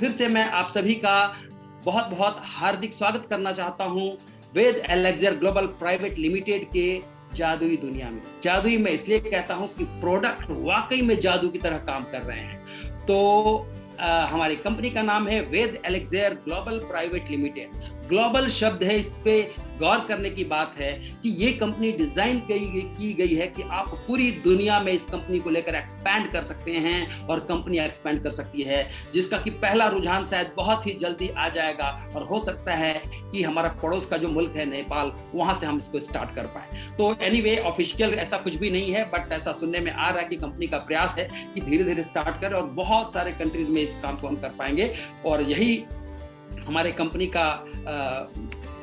फिर से मैं आप सभी का बहुत बहुत हार्दिक स्वागत करना चाहता हूं वेद एलेक्जेर ग्लोबल प्राइवेट लिमिटेड के जादुई दुनिया में। जादुई मैं इसलिए कहता हूं कि प्रोडक्ट वाकई में जादू की तरह काम कर रहे हैं। तो हमारी कंपनी का नाम है वेद एलेक्जेर ग्लोबल प्राइवेट लिमिटेड। ग्लोबल शब्द है, इस पे गौर करने की बात है कि ये कंपनी डिजाइन की गई है कि आप पूरी दुनिया में इस कंपनी को लेकर एक्सपैंड कर सकते हैं और कंपनी एक्सपैंड कर सकती है, जिसका कि पहला रुझान शायद बहुत ही जल्दी आ जाएगा और हो सकता है कि हमारा पड़ोस का जो मुल्क है नेपाल, वहां से हम इसको स्टार्ट कर पाए। तो एनीवे ऑफिशियल ऐसा कुछ भी नहीं है, बट ऐसा सुनने में आ रहा है कि कंपनी का प्रयास है कि धीरे धीरे स्टार्ट करें और बहुत सारे कंट्रीज में इस काम को हम कर पाएंगे। और यही हमारे कंपनी का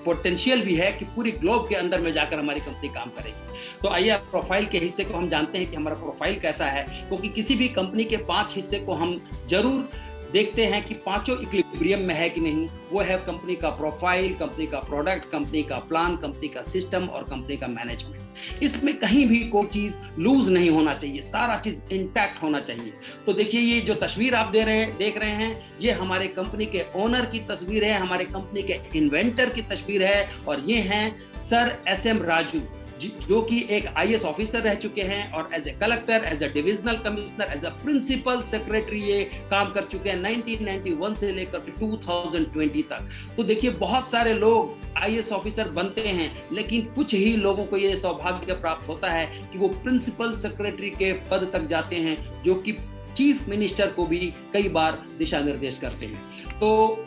पोटेंशियल भी है कि पूरी ग्लोब के अंदर में जाकर हमारी कंपनी काम करेगी। तो आइए प्रोफाइल के हिस्से को हम जानते हैं कि हमारा प्रोफाइल कैसा है, क्योंकि किसी भी कंपनी के 5 हिस्से को हम जरूर देखते हैं कि पांचों इक्विलिब्रियम में है कि नहीं। वो है कंपनी का प्रोफाइल, कंपनी का प्रोडक्ट, कंपनी का प्लान, कंपनी का सिस्टम और कंपनी का मैनेजमेंट। इसमें कहीं भी कोई चीज लूज नहीं होना चाहिए, सारा चीज इंटैक्ट होना चाहिए। तो देखिए, ये जो तस्वीर आप देख रहे हैं, ये हमारे कंपनी के ओनर की तस्वीर है, हमारे कंपनी के इन्वेंटर की तस्वीर है। और ये हैं सर SM राजू, जो कि एक IAS ऑफिसर रह चुके हैं और as a collector, as a divisional commissioner, as a principal secretary ये काम कर चुके हैं 1991 से लेकर 2020 तक। तो देखिए, बहुत सारे लोग IAS ऑफिसर बनते हैं, लेकिन कुछ ही लोगों को ये सौभाग्य प्राप्त होता है कि वो प्रिंसिपल सेक्रेटरी के पद तक जाते हैं, जो कि चीफ मिनिस्टर को भी कई बार दिशा निर्देश करते हैं। तो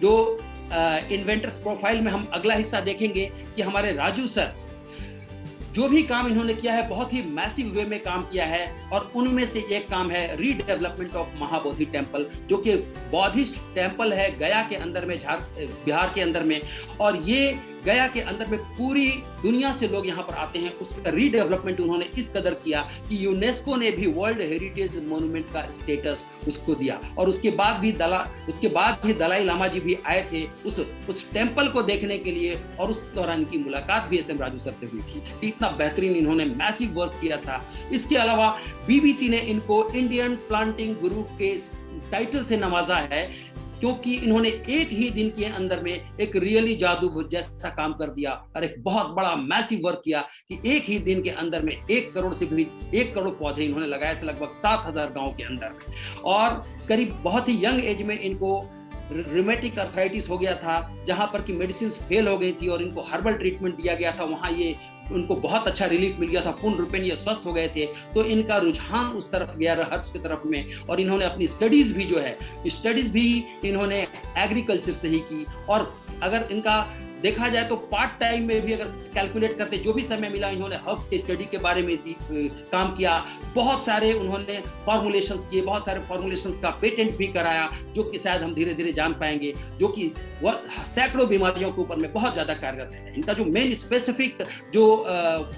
जो इन्वेंटर्स प्रोफाइल में हम अगला हिस्सा देखेंगे कि हमारे राजू सर जो भी काम इन्होंने किया है, बहुत ही मैसिव वे में काम किया है। और उनमें से एक काम है रीडेवलपमेंट ऑफ महाबोधि टेम्पल, जो कि बौद्धिस्ट टेम्पल है गया के अंदर में, बिहार के अंदर में। और ये गया के अंदर में पूरी दुनिया से लोग यहाँ पर आते हैं। उसका रीडेवलपमेंट उन्होंने इस कदर किया कि यूनेस्को ने भी वर्ल्ड हेरिटेज मॉन्यूमेंट का स्टेटस उसको दिया। और उसके बाद ही दलाई लामा जी भी आए थे उस टेम्पल को देखने के लिए, और उस दौरान की मुलाकात भी SM राजू सर से हुई थी। इतना बेहतरीन इन्होंने मैसिव वर्क किया था। इसके अलावा BBC ने इनको इंडियन प्लांटिंग गुरु के टाइटल से नवाजा है, क्योंकि इन्होंने एक ही दिन के अंदर में एक रियली जादू जैसा काम कर दिया और एक बहुत बड़ा मैसिव वर्क किया कि एक ही दिन के अंदर में 1 करोड़ से भी 1 करोड़ पौधे इन्होंने लगाए थे लगभग 7000 गांव के अंदर में। और करीब बहुत ही यंग एज में इनको रूमेटिक अर्थराइटिस हो गया था, जहां पर कि मेडिसिन फेल हो गई थी और इनको हर्बल ट्रीटमेंट दिया गया था। वहां ये उनको बहुत अच्छा रिलीफ मिल गया था, पूर्ण रूपेण ये स्वस्थ हो गए थे। तो इनका रुझान उस तरफ गया हर्ब्स की तरफ में, और इन्होंने अपनी स्टडीज भी इन्होंने एग्रीकल्चर से ही की। और अगर इनका देखा जाए तो पार्ट टाइम में भी अगर कैलकुलेट करते, जो भी समय मिला, इन्होंने हर्ब्स के स्टडी के बारे में काम किया। बहुत सारे उन्होंने फॉर्मुलेशंस किए, बहुत सारे फॉर्मुलेशंस का पेटेंट भी कराया, जो कि शायद हम धीरे धीरे जान पाएंगे, जो कि सैकड़ों बीमारियों के ऊपर में बहुत ज्यादा कारगर है। इनका जो मेन स्पेसिफिक जो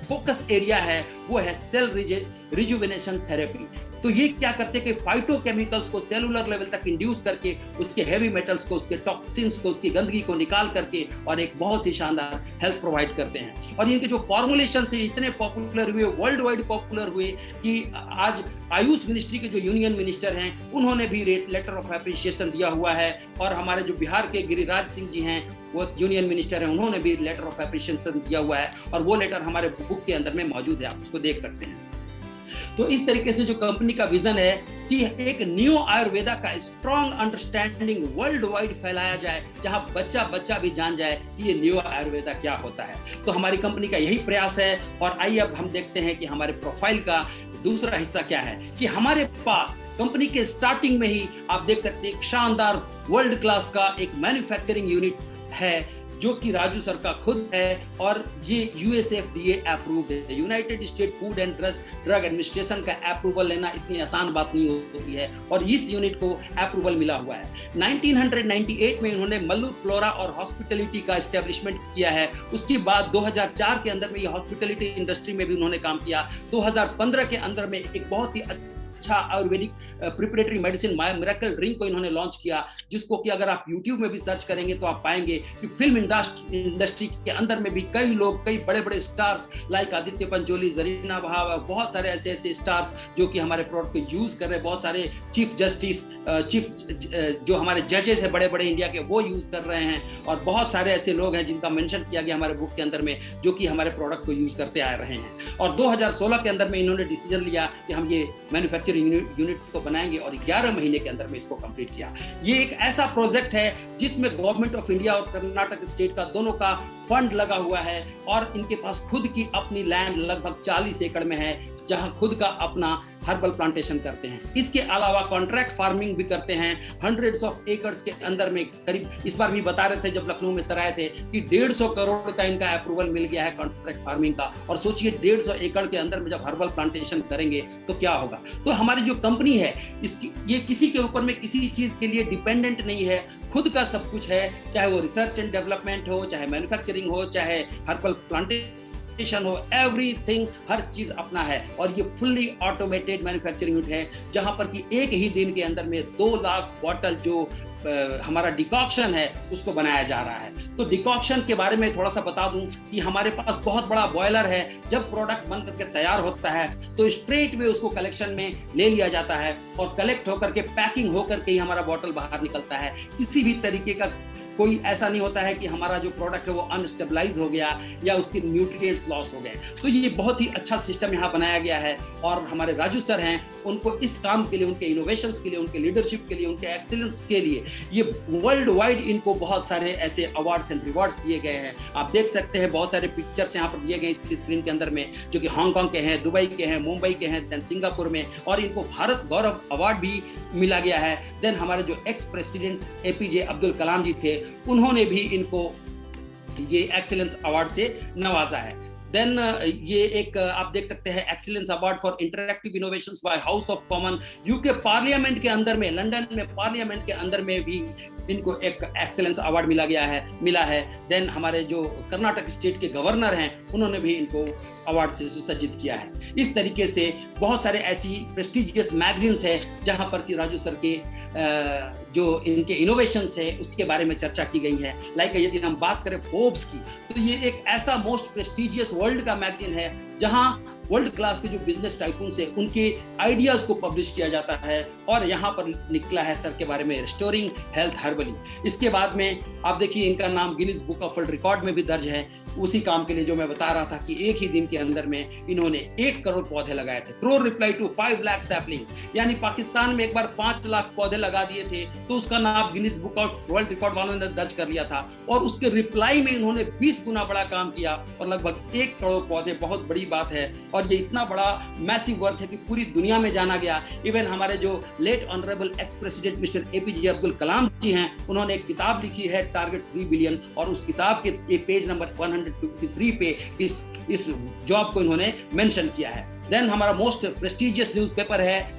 फोकस एरिया है वो है सेल रिजुवेनेशन थेरेपी। तो ये क्या करते हैं कि फाइटोकेमिकल्स को सेलुलर लेवल तक इंड्यूस करके उसके हेवी मेटल्स को, उसके टॉक्सिन्स को, उसकी गंदगी को निकाल करके और एक बहुत ही शानदार हेल्थ प्रोवाइड करते हैं। और इनके जो फॉर्मुलेशन से इतने पॉपुलर हुए, वर्ल्ड वाइड पॉपुलर हुए, कि आज आयुष मिनिस्ट्री के जो यूनियन मिनिस्टर हैं, उन्होंने भी लेटर ऑफ एप्रिसिएशन दिया हुआ है। और हमारे जो बिहार के गिरिराज सिंह जी हैं, वो यूनियन मिनिस्टर हैं, उन्होंने भी लेटर ऑफ एप्रिसिएशन दिया हुआ है। और वो लेटर हमारे बुक के अंदर में मौजूद है, आप उसको देख सकते हैं। तो इस तरीके से जो कंपनी का विजन है कि एक न्यू आयुर्वेदा का स्ट्रॉन्ग अंडरस्टैंडिंग वर्ल्ड वाइड फैलाया जाए, जहां बच्चा भी जान जाए कि ये न्यू आयुर्वेदा क्या होता है। तो हमारी कंपनी का यही प्रयास है। और आइए अब हम देखते हैं कि हमारे प्रोफाइल का दूसरा हिस्सा क्या है। कि हमारे पास कंपनी के स्टार्टिंग में ही आप देख सकते हैं शानदार वर्ल्ड क्लास का एक मैन्युफैक्चरिंग यूनिट है, जो कि राजू सर का खुद है। और ये USFDA अप्रूव्ड है। United state food and drug administration का अप्रूवल लेना इतनी आसान बात नहीं होती है, और इस यूनिट को अप्रूवल मिला हुआ है। 1998 में इन्होंने मल्लू फ्लोरा और हॉस्पिटलिटी का एस्टेब्लिशमेंट किया है। उसके बाद 2004 के अंदर में ये हॉस्पिटलिटी इंडस्ट्री में भी उन्होंने काम किया। 2015 के अंदर में एक बहुत ही अच्छा Ayurvedic preparatory medicine miracle drink को इन्होंने लॉन्च किया, जिसको कि अगर आप यूट्यूब में भी सर्च करेंगे तो आप पाएंगे कि फिल्म इंडस्ट्री के अंदर में भी कई लोग, कई बड़े बड़े स्टार्स लाइक आदित्य पंचोली, जरीना वहाब, बहुत सारे ऐसे ऐसे स्टार्स जो कि हमारे प्रोडक्ट को यूज कर रहे हैं, बहुत सारे चीफ जस्टिस, जो हमारे जजेस है बड़े बड़े इंडिया के, वो यूज कर रहे हैं, और बहुत सारे ऐसे लोग हैं जिनका मेंशन किया गया हमारे बुक के अंदर में, जो कि हमारे प्रोडक्ट को यूज करते आ रहे हैं। और 2016 के अंदर में इन्होंने डिसीजन लिया कि हम ये मैन्युफैक्चरिंग यूनिट को बनाएंगे, और 11 महीने के अंदर में इसको कंप्लीट किया। ये एक ऐसा प्रोजेक्ट है जिसमें गवर्नमेंट ऑफ इंडिया और कर्नाटक स्टेट का दोनों का फंड लगा हुआ है, और इनके पास खुद की अपनी लैंड लगभग 40 एकड़ में है, जहां खुद का अपना हर्बल प्लांटेशन करते हैं। इसके अलावा कॉन्ट्रैक्ट फार्मिंग भी करते हैं, हंड्रेड्स ऑफ एकर्स के अंदर में। करीब इस बार भी बता रहे थे जब लखनऊ में सर आए थे कि 150 करोड़ का इनका अप्रूवल मिल गया है कॉन्ट्रैक्ट फार्मिंग का। और सोचिए 150 एकड़ के अंदर में जब हर्बल प्लांटेशन करेंगे तो क्या होगा। तो हमारी जो कंपनी है इसकी, ये किसी के ऊपर में किसी चीज के लिए डिपेंडेंट नहीं है, खुद का सब कुछ है, चाहे वो रिसर्च एंड डेवलपमेंट हो, चाहे मैन्युफैक्चरिंग हो, चाहे हर्बल प्लांटेशन हो, एवरीथिंग, हर चीज अपना है। और ये फुल्ली ऑटोमेटेड मैन्युफैक्चरिंग यूनिट है, जहां पर कि एक ही दिन के अंदर में 2 लाख बॉटल जो हमारा डिकॉक्शन है उसको बनाया जा रहा है। तो डिकॉक्शन के बारे में थोड़ा सा बता दूं कि हमारे पास बहुत बड़ा बॉयलर है। जब प्रोडक्ट बन करके तैयार होता है तो स्ट्रेट वे उसको कलेक्शन में ले लिया जाता है, और कलेक्ट होकर के पैकिंग होकर के ही हमारा बॉटल बाहर निकलता है। किसी भी तरीके का कोई ऐसा नहीं होता है कि हमारा जो प्रोडक्ट है वो अनस्टेबलाइज हो गया या उसके न्यूट्रिएंट्स लॉस हो गए। तो ये बहुत ही अच्छा सिस्टम यहाँ बनाया गया है, और हमारे राजू सर हैं, उनको इस काम के लिए, उनके इनोवेशंस के लिए, उनके लीडरशिप के लिए, उनके एक्सीलेंस के लिए ये वर्ल्ड वाइड इनको बहुत सारे ऐसे अवार्ड्स एंड रिवॉर्ड्स दिए गए हैं। आप देख सकते हैं बहुत सारे पिक्चर्स यहाँ पर दिए गए इस स्क्रीन के अंदर में, जो कि हांगकांग के हैं, दुबई के हैं, मुंबई के हैं, देन सिंगापुर में, और इनको भारत गौरव अवार्ड भी मिला गया है। देन हमारे जो ex president APJ Abdul Kalam जी थे, उन्होंने भी इनको ये एक्सीलेंस अवार्ड से नवाजा है। देन ये एक आप देख सकते हैं excellence award for interactive innovations by house of common, UK parliament के अंदर में, लंदन में पार्लियामेंट के अंदर में भी इनको एक एक्सीलेंस अवार्ड मिला है। देन हमारे जो कर्नाटक स्टेट के गवर्नर हैं, उन्होंने भी इनको अवार्ड से सुसज्जित किया है। इस तरीके से बहुत सारे ऐसी प्रेस्टिजियस मैगजीन्स है जहां पर कि राजू सर के जो इनके इनोवेशंस है उसके बारे में चर्चा की गई है। लाइक यदि हम बात करें फोर्ब्स की, तो ये एक ऐसा मोस्ट प्रेस्टिजियस वर्ल्ड का मैगजीन है जहां वर्ल्ड क्लास के जो बिजनेस टाइकून्स है उनके आइडियाज को पब्लिश किया जाता है, और यहाँ पर निकला है सर के बारे में रिस्टोरिंग हेल्थ हर्बली। इसके बाद में आप देखिए इनका नाम Guinness book of world record में भी दर्ज है, उसी काम के लिए जो मैं बता रहा था कि एक ही दिन के अंदर में इन्होंने 1 करोड़ पौधे लगाए थे। Crore reply to 5 lakh saplings, यानी पाकिस्तान में एक बार 5 लाख पौधे लगा दिए थे, तो उसका नाम Guinness book of world record वालों ने दर्ज कर लिया था, और उसके रिप्लाई में इन्होंने 20 गुना बड़ा काम किया, और लगभग 1 करोड़ पौधे बहुत बड़ी बात है। और ये इतना बड़ा मैसिव वर्क है कि पूरी दुनिया में जाना गया। इवन हमारे जो late honourable ex president mister APJ Abdul Kalam ji हैं, उन्होंने एक किताब लिखी है टारगेट 3 बिलियन, और उस किताब के पेज नंबर 153 पे इस जॉब को इन्होंने मेंशन किया है। देन हमारा मोस्ट प्रेस्टिजियस न्यूज़पेपर है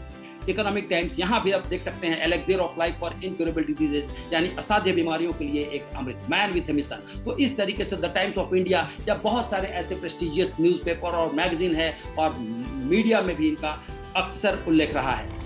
इकोनॉमिक टाइम्स। यहाँ भी आप देख सकते हैं elixir of life for incurable diseases, यानी असाध्य बीमारियों के लिए एक अमृत, मैन विथ ए मिशन। तो इस तरीके से द टाइम्स ऑफ इंडिया या बहुत सारे ऐसे प्रेस्टिजियस न्यूज़पेपर और मैगजीन है, और मीडिया में भी इनका अक्सर उल्लेख रहा है।